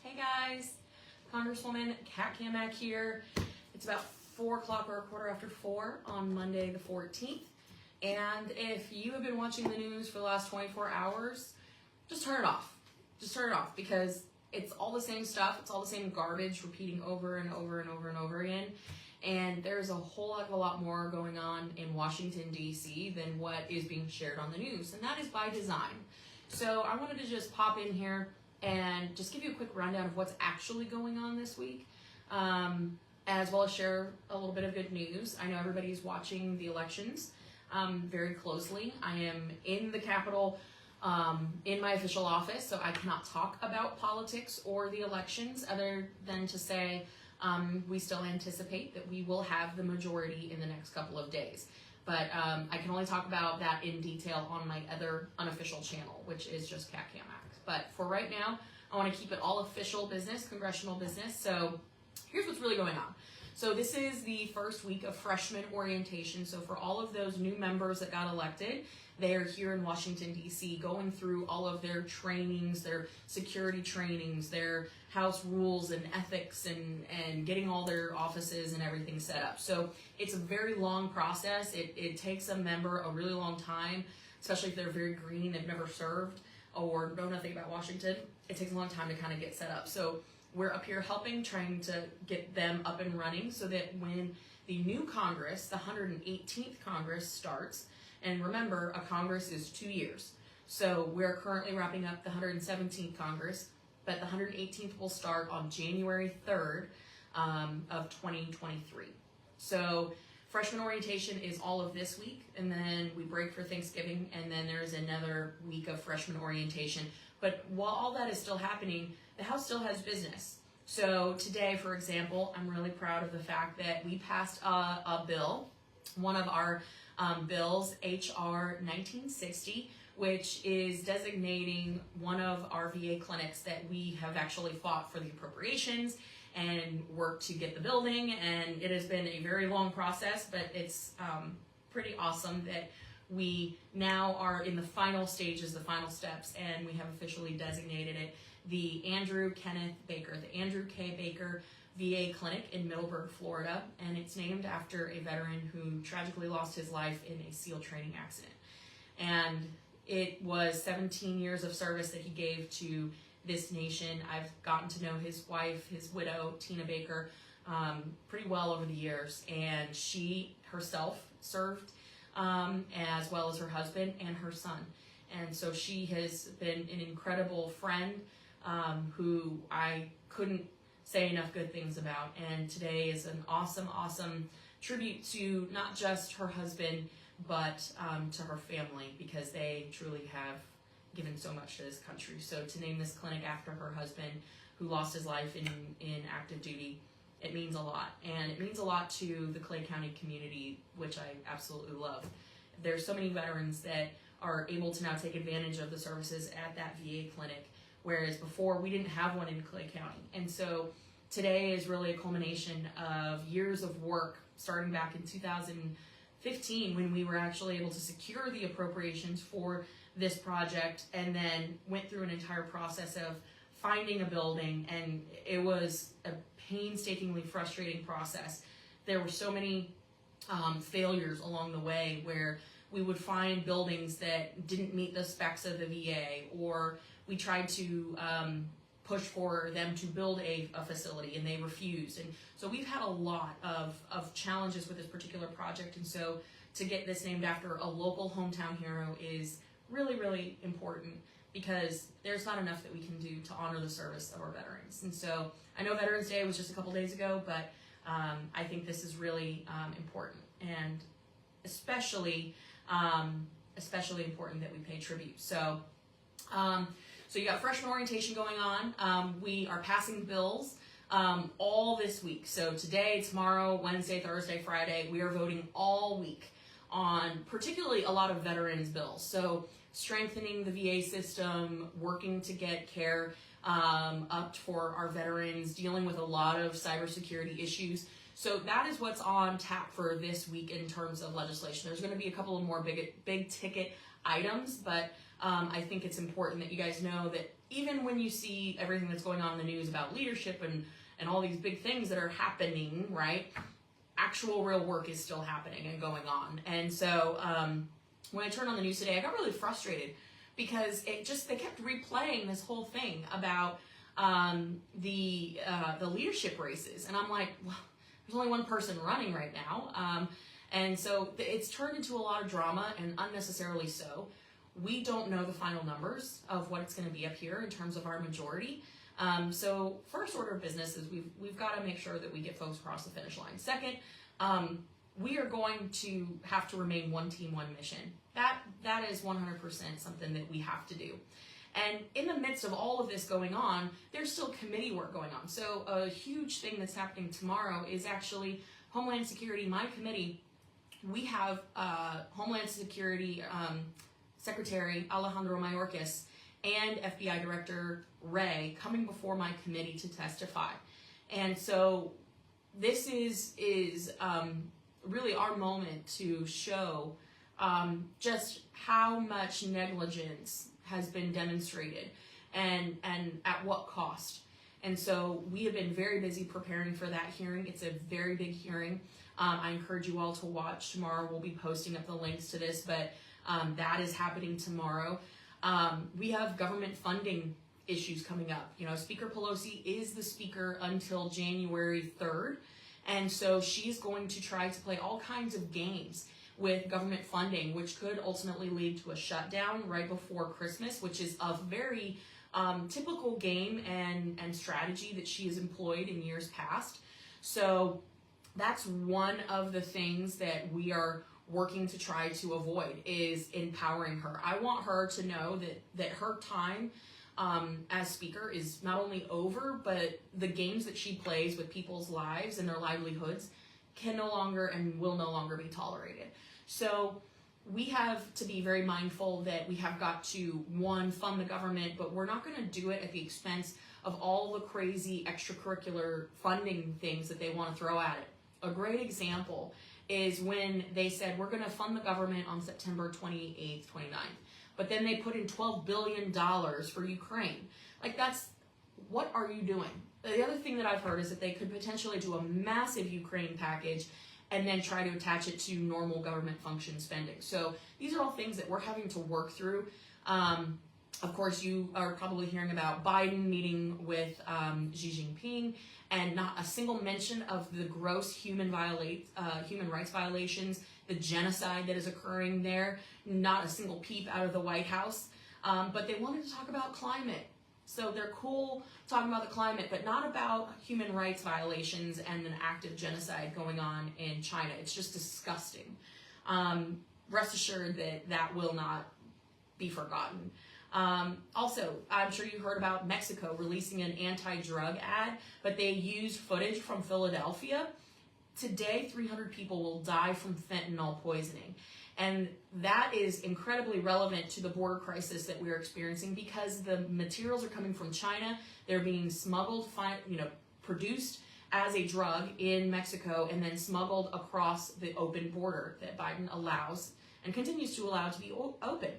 Hey guys, Congresswoman Cammack here. It's about 4 o'clock or a quarter after 4 on Monday the 14th. And if you have been watching the news for the last 24 hours, just turn it off. Just turn it off because it's all the same stuff. It's all the same garbage repeating over and over and over and over again. And there's a whole heck of a lot more going on in Washington, D.C. than what is being shared on the news. And that is by design. So I wanted to just pop in here and just give you a quick rundown of what's actually going on this week, as well as share a little bit of good news. I know everybody's watching the elections very closely. I am in the Capitol in my official office, so I cannot talk about politics or the elections other than to say we still anticipate that we will have the majority in the next couple of days. But I can only talk about that in detail on my other unofficial channel, which is just Cammack. But for right now, I want to keep it all official business, congressional business. So here's what's really going on. So this is the first week of freshman orientation. So for all of those new members that got elected, they are here in Washington, D.C. going through all of their trainings, their security trainings, their House rules and ethics, and getting all their offices and everything set up. So it's a very long process. It takes a member a really long time, especially if they're very green, they've never served, or know nothing about Washington. It takes a long time to kind of get set up. So we're up here helping, trying to get them up and running so that when the new Congress, the 118th Congress starts, and remember, a Congress is 2 years. So we're currently wrapping up the 117th Congress, but the 118th will start on January 3rd of 2023. So freshman orientation is all of this week, and then we break for Thanksgiving, and then there's another week of freshman orientation. But while all that is still happening, the House still has business. So today, for example, I'm really proud of the fact that we passed a bill, one of our bills, H.R. 1960, which is designating one of our VA clinics that we have actually fought for the appropriations and worked to get the building, and it has been a very long process, but it's pretty awesome that we now are in the final stages, the final steps, and we have officially designated it the Andrew Kenneth Baker, the Andrew K. Baker VA Clinic in Middleburg, Florida, and it's named after a veteran who tragically lost his life in a SEAL training accident. And it was 17 years of service that he gave to this nation. I've gotten to know his wife, his widow, Tina Baker, pretty well over the years, and she herself served as well as her husband and her son. And so she has been an incredible friend who I couldn't say enough good things about. And today is an awesome, awesome tribute to not just her husband, but to her family, because they truly have given so much to this country. So to name this clinic after her husband, who lost his life in active duty, it means a lot. And it means a lot to the Clay County community, which I absolutely love. There's so many veterans that are able to now take advantage of the services at that VA clinic, whereas before we didn't have one in Clay County. And so today is really a culmination of years of work, starting back in 2015 when we were actually able to secure the appropriations for this project, and then went through an entire process of finding a building, and it was a painstakingly frustrating process. There were so many failures along the way where we would find buildings that didn't meet the specs of the VA, or we tried to push for them to build a facility and they refused. And so we've had a lot of challenges with this particular project, and so to get this named after a local hometown hero is really, really important, because there's not enough that we can do to honor the service of our veterans. And so I know Veterans Day was just a couple days ago, but I think this is really important, and especially important that we pay tribute. So you got freshman orientation going on. We are passing bills all this week. So today, tomorrow, Wednesday, Thursday, Friday, we are voting all week on particularly a lot of veterans bills. So strengthening the VA system, working to get care up for our veterans, dealing with a lot of cybersecurity issues. So that is what's on tap for this week in terms of legislation. There's going to be a couple of more big ticket items, but I think it's important that you guys know that even when you see everything that's going on in the news about leadership and all these big things that are happening, right? Actual real work is still happening and going on. And so when I turned on the news today, I got really frustrated because they kept replaying this whole thing about the leadership races. And I'm like, well, there's only one person running right now. And so it's turned into a lot of drama, and unnecessarily so. We don't know the final numbers of what it's going to be up here in terms of our majority. So first order of business is we've got to make sure that we get folks across the finish line. Second, we are going to have to remain one team, one mission. That is 100% something that we have to do. And in the midst of all of this going on, there's still committee work going on. So a huge thing that's happening tomorrow is actually Homeland Security, my committee. We have Homeland Security Secretary Alejandro Mayorkas and FBI Director Wray coming before my committee to testify. And so this is really our moment to show just how much negligence has been demonstrated and at what cost. And so we have been very busy preparing for that hearing. It's a very big hearing. I encourage you all to watch tomorrow. We'll be posting up the links to this, but that is happening tomorrow. We have government funding issues coming up. You know, Speaker Pelosi is the speaker until January 3rd. And so she's going to try to play all kinds of games with government funding, which could ultimately lead to a shutdown right before Christmas, which is a very typical game and strategy that she has employed in years past. So that's one of the things that we are working to try to avoid, is empowering her. I want her to know that her time as speaker is not only over, but the games that she plays with people's lives and their livelihoods can no longer and will no longer be tolerated. So we have to be very mindful that we have got to, one, fund the government, but we're not going to do it at the expense of all the crazy extracurricular funding things that they want to throw at it. A great example is when they said, we're going to fund the government on September 28th, 29th. But then they put in $12 billion for Ukraine. Like, what are you doing? The other thing that I've heard is that they could potentially do a massive Ukraine package and then try to attach it to normal government function spending. So these are all things that we're having to work through. Of course, you are probably hearing about Biden meeting with Xi Jinping, and not a single mention of the gross human rights violations, the genocide that is occurring there, not a single peep out of the White House. But they wanted to talk about climate. So they're cool talking about the climate, but not about human rights violations and an active genocide going on in China. It's just disgusting. Rest assured that will not be forgotten. Also, I'm sure you heard about Mexico releasing an anti-drug ad, but they used footage from Philadelphia. Today, 300 people will die from fentanyl poisoning. And that is incredibly relevant to the border crisis that we're experiencing, because the materials are coming from China. They're being smuggled, produced as a drug in Mexico and then smuggled across the open border that Biden allows and continues to allow to be open.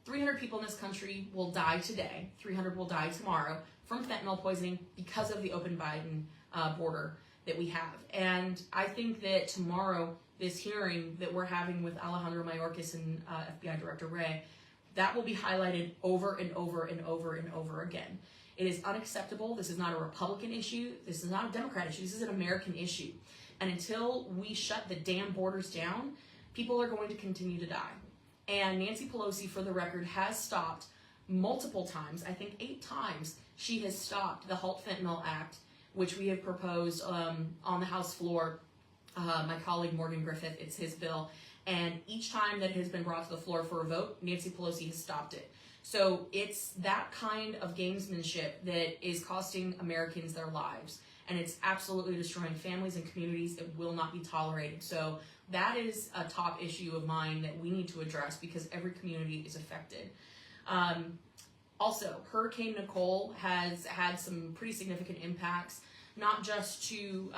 300 people in this country will die today. 300 will die tomorrow from fentanyl poisoning because of the open Biden border that we have. And I think that tomorrow, this hearing that we're having with Alejandro Mayorkas and FBI Director Wray, that will be highlighted over and over and over and over again. It is unacceptable. This is not a Republican issue. This is not a Democrat issue. This is an American issue. And until we shut the damn borders down, people are going to continue to die. And Nancy Pelosi, for the record, has stopped multiple times, I think 8 times, she has stopped the Halt Fentanyl Act, which we have proposed on the House floor. My colleague Morgan Griffith, it's his bill. And each time that it has been brought to the floor for a vote, Nancy Pelosi has stopped it. So it's that kind of gamesmanship that is costing Americans their lives. And it's absolutely destroying families and communities. It will not be tolerated. So that is a top issue of mine that we need to address, because every community is affected. Also, Hurricane Nicole has had some pretty significant impacts, not just to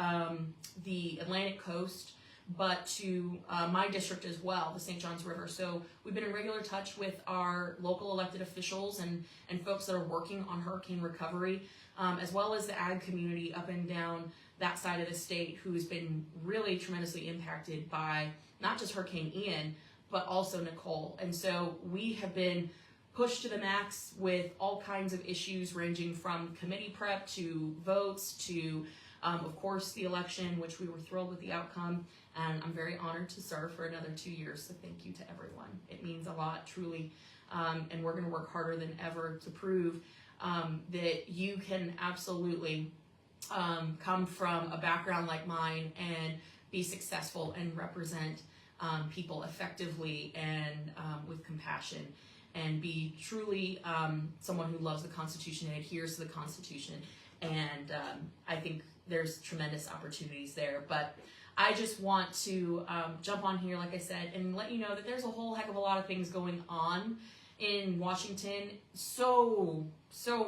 the Atlantic coast, but to my district as well, the St. Johns River. So we've been in regular touch with our local elected officials and folks that are working on hurricane recovery, as well as the ag community up and down that side of the state, who's been really tremendously impacted by not just Hurricane Ian, but also Nicole. And so we have been pushed to the max with all kinds of issues, ranging from committee prep to votes to, of course, the election, which we were thrilled with the outcome. And I'm very honored to serve for another 2 years. So thank you to everyone. It means a lot, truly. And we're going to work harder than ever to prove that you can absolutely come from a background like mine and be successful and represent people effectively and with compassion, and be truly someone who loves the Constitution and adheres to the Constitution. And I think there's tremendous opportunities there. But I just want to jump on here, like I said, and let you know that there's a whole heck of a lot of things going on in Washington. So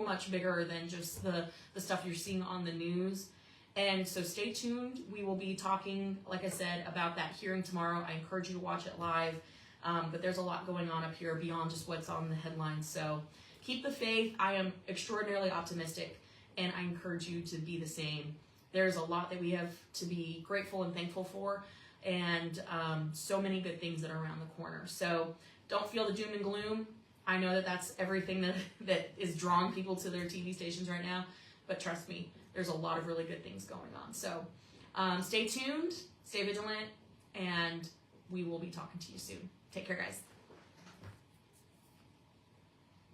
much bigger than just the stuff you're seeing on the news. And so stay tuned. We will be talking, like I said, about that hearing tomorrow. I encourage you to watch it live. But there's a lot going on up here beyond just what's on the headlines. So keep the faith. I am extraordinarily optimistic, and I encourage you to be the same. There's a lot that we have to be grateful and thankful for, and so many good things that are around the corner. So don't feel the doom and gloom. I know that that's everything that is drawing people to their TV stations right now, but trust me, there's a lot of really good things going on. So stay tuned, stay vigilant, and we will be talking to you soon. Take care, guys.